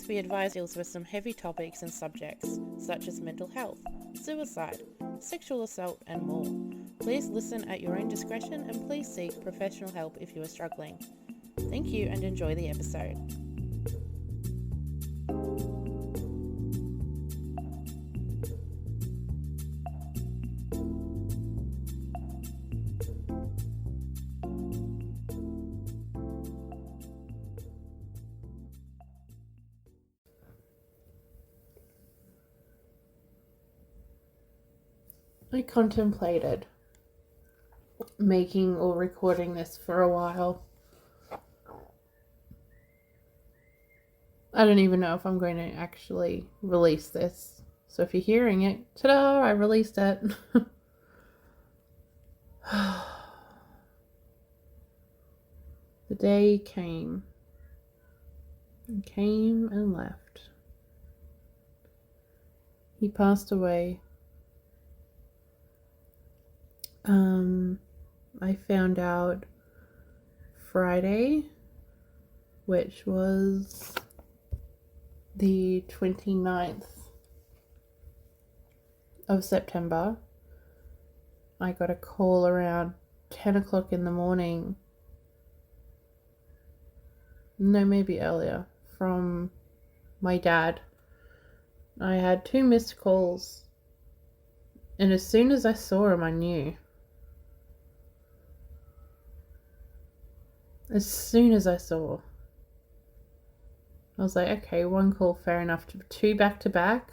we advise deals with some heavy topics and subjects, such as mental health, suicide, sexual assault, and more. Please listen at your own discretion and please seek professional help if you are struggling. Thank you and enjoy the episode. I contemplated making or recording this for a while. I don't even know if I'm going to actually release this. So if you're hearing it, ta-da, I released it. The day came and left. He passed away. I found out Friday, which was the 29th of September. I got a call around 10 o'clock in the morning. No, maybe earlier, from my dad. I had 2 missed calls, and as soon as I saw him, I knew. As soon as I saw, I was like, okay, 1 call, fair enough. 2 back to back.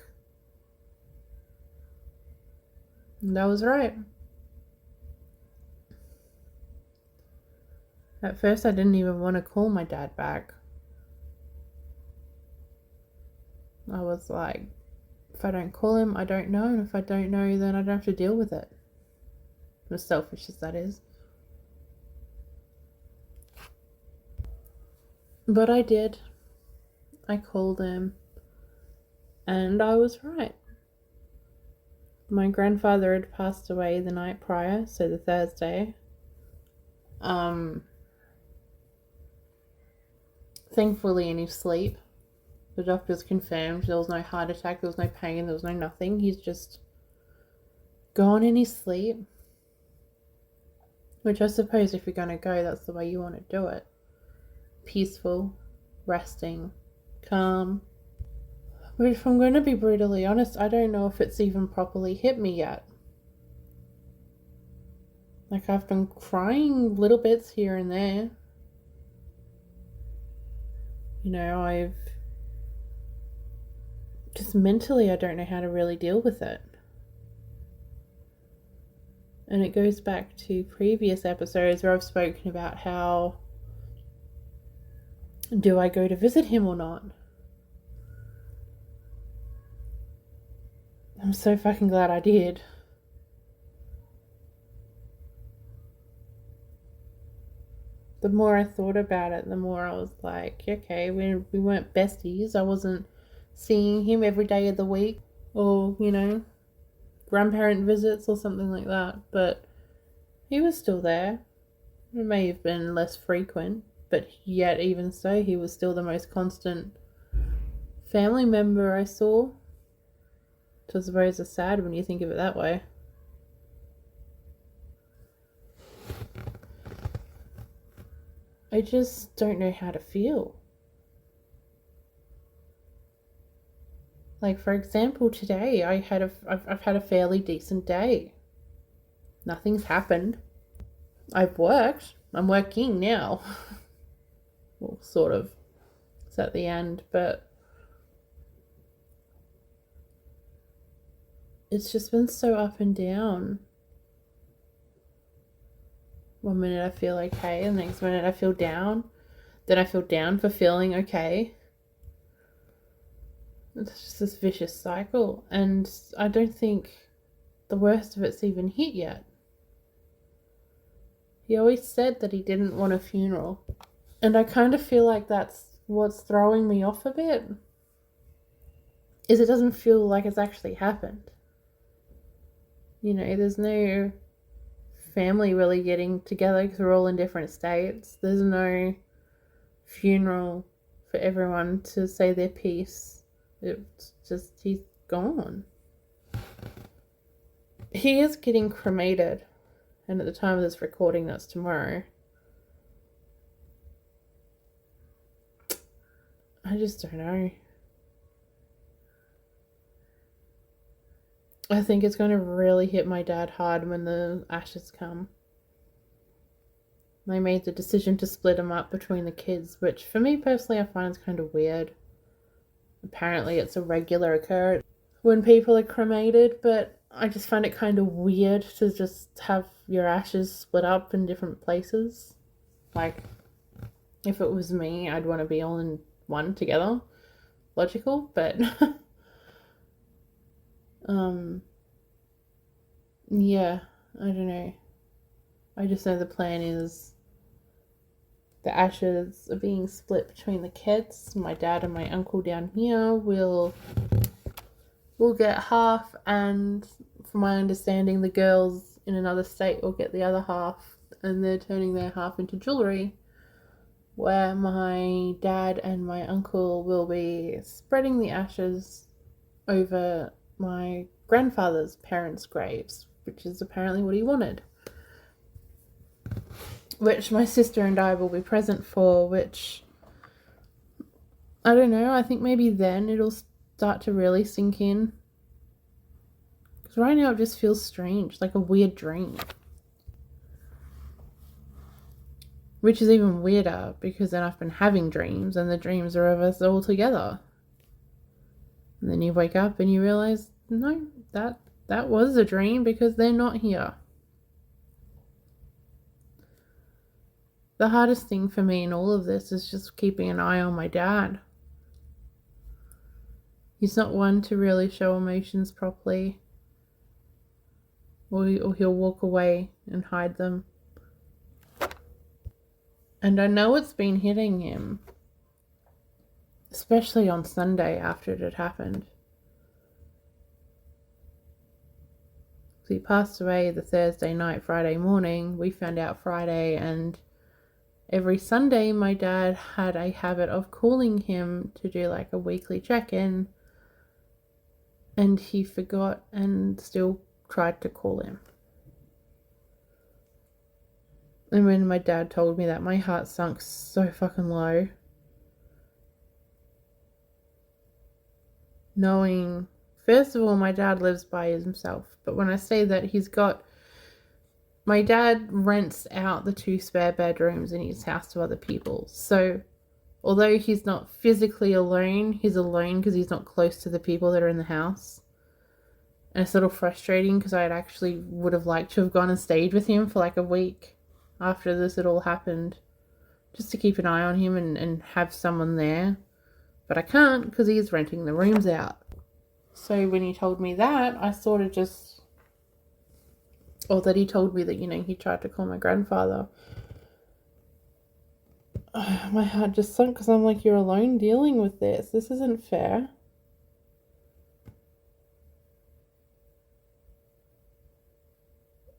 And that was right. At first, I didn't even want to call my dad back. I was like, if I don't call him, I don't know. And if I don't know, then I don't have to deal with it. As selfish as that is. But I did. I called him. And I was right. My grandfather had passed away the night prior, so the Thursday. Thankfully in his sleep. The doctors confirmed there was no heart attack, there was no pain, there was no nothing. He's just gone in his sleep. Which I suppose if you're going to go, that's the way you want to do it. Peaceful, resting, calm. But if I'm going to be brutally honest, I don't know if it's even properly hit me yet. Like, I've been crying little bits here and there. You know, I've just mentally, I don't know how to really deal with it. And it goes back to previous episodes where I've spoken about how, do I go to visit him or not? I'm so fucking glad I did. The more I thought about it, the more I was like, okay, we weren't besties. I wasn't seeing him every day of the week or, you know, grandparent visits or something like that. But he was still there. It may have been less frequent, but yet even so, he was still the most constant family member I saw. Which I suppose is sad when you think of it that way. I just don't know how to feel. Like, for example, today I've had a fairly decent day. Nothing's happened. I've worked. I'm working now. Well, sort of. It's at the end, but it's just been so up and down. 1 minute I feel okay, and the next minute I feel down. Then I feel down for feeling okay. It's just this vicious cycle, and I don't think the worst of it's even hit yet. He always said that he didn't want a funeral, and I kind of feel like that's what's throwing me off a bit, is it doesn't feel like it's actually happened. You know, there's no family really getting together because we're all in different states. There's no funeral for everyone to say their piece. It's just, he's gone. He is getting cremated, and at the time of this recording, that's tomorrow. I just don't know. I think it's going to really hit my dad hard when the ashes come. They made the decision to split them up between the kids, which for me personally I find is kind of weird. Apparently it's a regular occurrence when people are cremated, but I just find it kind of weird to just have your ashes split up in different places. Like, if it was me, I'd want to be all in one together. Logical, but yeah, I don't know. I just know the plan is the ashes are being split between the kids. My dad and my uncle down here will get half, and from my understanding the girls in another state will get the other half, and they're turning their half into jewellery, where my dad and my uncle will be spreading the ashes over my grandfather's parents' graves, which is apparently what he wanted. Which my sister and I will be present for, which, I don't know, I think maybe then it'll start to really sink in. Because right now it just feels strange, like a weird dream. Which is even weirder, because then I've been having dreams, and the dreams are of us all together. And then you wake up and you realise, no, that was a dream, because they're not here. The hardest thing for me in all of this is just keeping an eye on my dad. He's not one to really show emotions properly, or he'll walk away and hide them. And I know it's been hitting him, especially on Sunday after it had happened. He passed away the Thursday night, Friday morning. We found out Friday, and every Sunday my dad had a habit of calling him to do like a weekly check-in, and he forgot and still tried to call him. And when my dad told me that, my heart sunk so fucking low. Knowing, first of all, my dad lives by himself. But when I say that, my dad rents out the 2 spare bedrooms in his house to other people. So although he's not physically alone, he's alone because he's not close to the people that are in the house. And it's a little frustrating, because I actually would have liked to have gone and stayed with him for like a week after this had all happened, just to keep an eye on him and have someone there. But I can't, because he's renting the rooms out. So when he told me that, I sort of just, or that he told me that, he tried to call my grandfather, my heart just sunk, because I'm like, you're alone dealing with this. This isn't fair.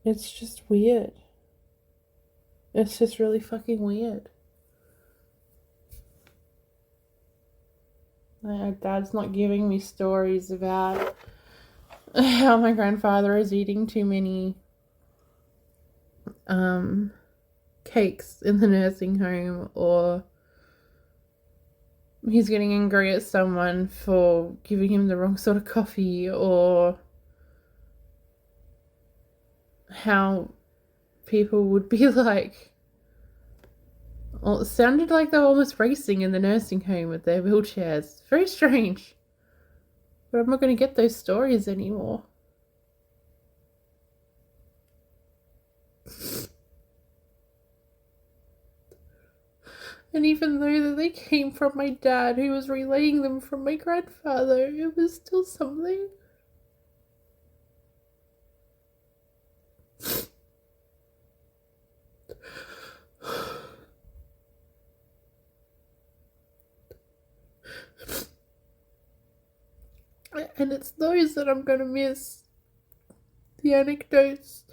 It's just weird. It's just really fucking weird. My dad's not giving me stories about how my grandfather is eating too many cakes in the nursing home, or he's getting angry at someone for giving him the wrong sort of coffee, or how people would be like, well, it sounded like they were almost racing in the nursing home with their wheelchairs. Very strange. But I'm not going to get those stories anymore. And even though that they came from my dad, who was relaying them from my grandfather, it was still something. And it's those that I'm going to miss. The anecdotes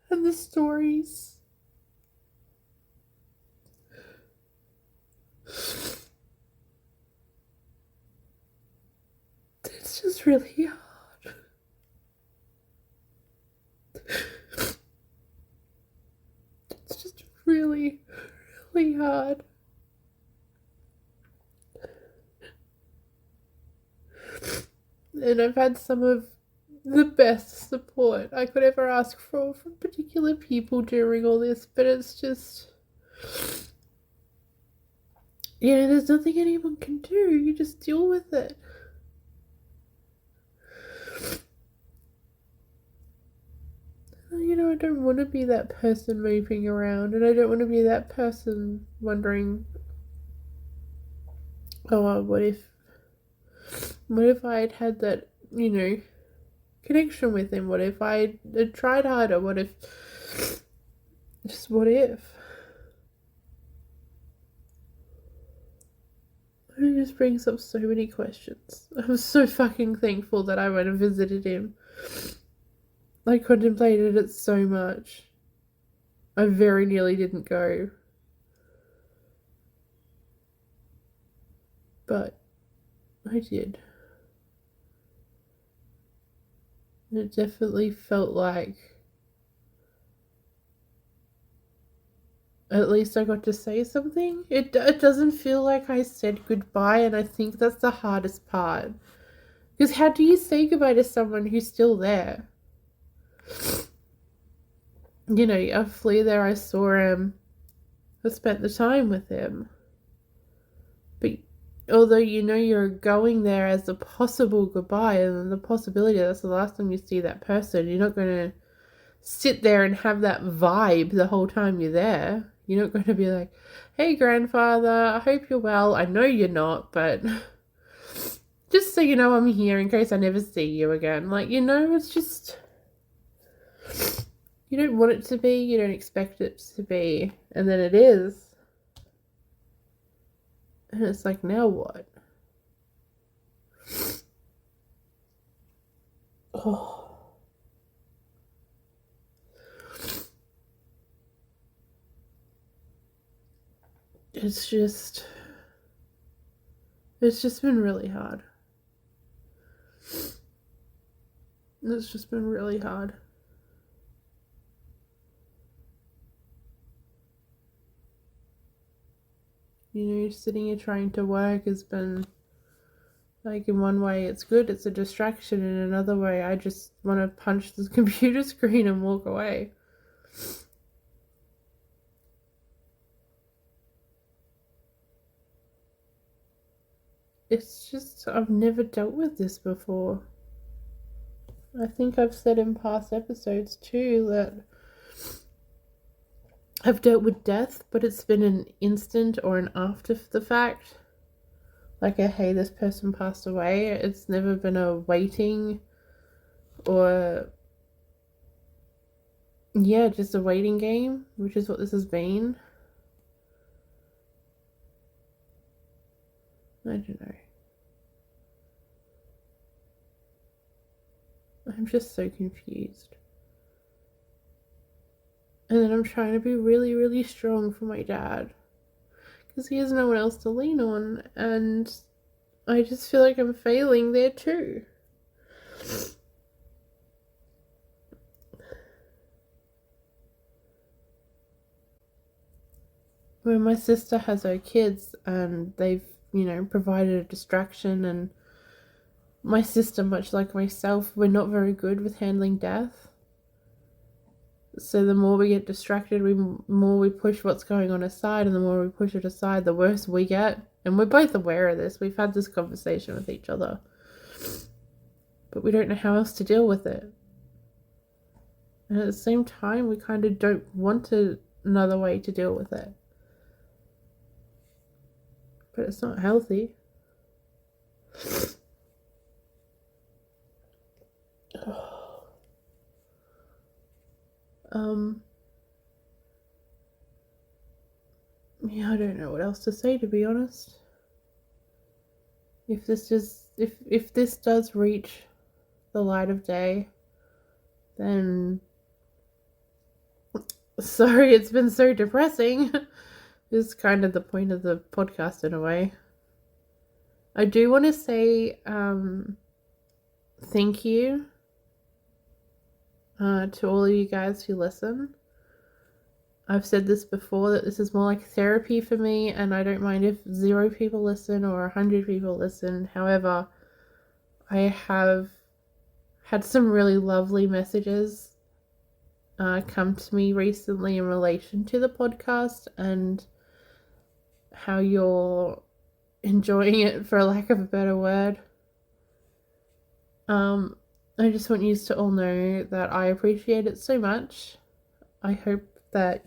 and the stories. It's just really hard. It's just really, really hard. And I've had some of the best support I could ever ask for from particular people during all this, but it's just, there's nothing anyone can do. You just deal with it. I don't want to be that person moping around, and I don't want to be that person wondering, oh, what if I'd had that, connection with him? What if I had tried harder? What if? It just brings up so many questions. I'm so fucking thankful that I went and visited him. I contemplated it so much. I very nearly didn't go. But I did. It definitely felt like at least I got to say something. It doesn't feel like I said goodbye, and I think that's the hardest part. Because how do you say goodbye to someone who's still there? I flew there, I saw him, I spent the time with him. But although you're going there as a possible goodbye, and the possibility that's the last time you see that person, you're not going to sit there and have that vibe the whole time you're there. You're not going to be like, hey, grandfather, I hope you're well. I know you're not, but just so you know I'm here in case I never see you again. It's just, you don't want it to be, you don't expect it to be, and then it is. And it's like, now what? Oh. It's just been really hard. It's just been really hard. Sitting here trying to work has been, like, in one way it's good, it's a distraction. In another way, I just want to punch the computer screen and walk away. It's just, I've never dealt with this before. I think I've said in past episodes too that I've dealt with death, but it's been an instant or an after the fact. Like hey, this person passed away. It's never been a waiting or, just a waiting game, which is what this has been. I don't know. I'm just so confused. And then I'm trying to be really, really strong for my dad, because he has no one else to lean on, and I just feel like I'm failing there too. When my sister has her kids and they've, provided a distraction, and my sister, much like myself, we're not very good with handling death. So the more we get distracted, the more we push what's going on aside, and the more we push it aside, the worse we get. And we're both aware of this. We've had this conversation with each other. But we don't know how else to deal with it. And at the same time, we kind of don't want another way to deal with it. But it's not healthy. I don't know what else to say, to be honest. If this does reach the light of day, then sorry it's been so depressing. This is kind of the point of the podcast in a way. I do want to say thank you to all of you guys who listen. I've said this before, that this is more like therapy for me, and I don't mind if 0 people listen or 100 people listen. However, I have had some really lovely messages come to me recently in relation to the podcast and how you're enjoying it, for lack of a better word. I just want you to all know that I appreciate it so much. I hope that,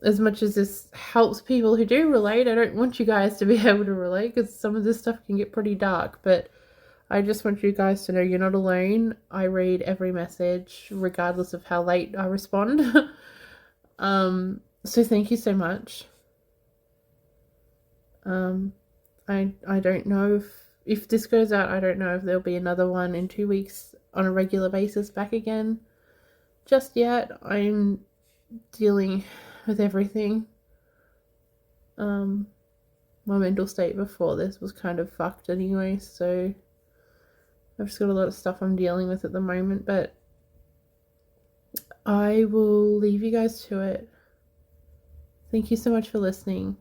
as much as this helps people who do relate, I don't want you guys to be able to relate, because some of this stuff can get pretty dark, but I just want you guys to know you're not alone. I read every message, regardless of how late I respond. So thank you so much. I don't know if this goes out, I don't know if there'll be another one in 2 weeks on a regular basis back again. Just yet, I'm dealing with everything. My mental state before this was kind of fucked anyway, so I've just got a lot of stuff I'm dealing with at the moment, but I will leave you guys to it. Thank you so much for listening.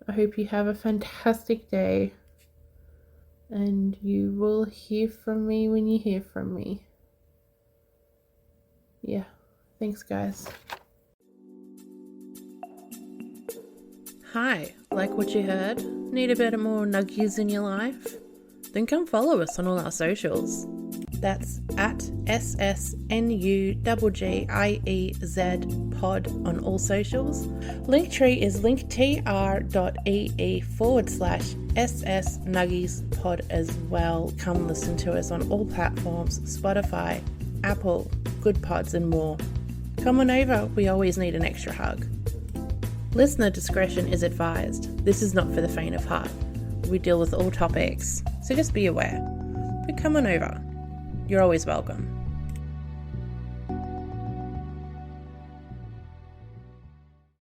I hope you have a fantastic day, and you will hear from me when you hear from me. Yeah, thanks guys. Hi, like what you heard? Need a bit more Nuggiez in your life? Then come follow us on all our socials. That's at SSNUGGIEZ pod on all socials. Linktree is linktr.ee/SS Nuggiez pod as well. Come listen to us on all platforms: Spotify, Apple, Good Pods and more. Come on over, we always need an extra hug. Listener discretion is advised. This is not for the faint of heart. We deal with all topics, so just be aware. But come on over. You're always welcome.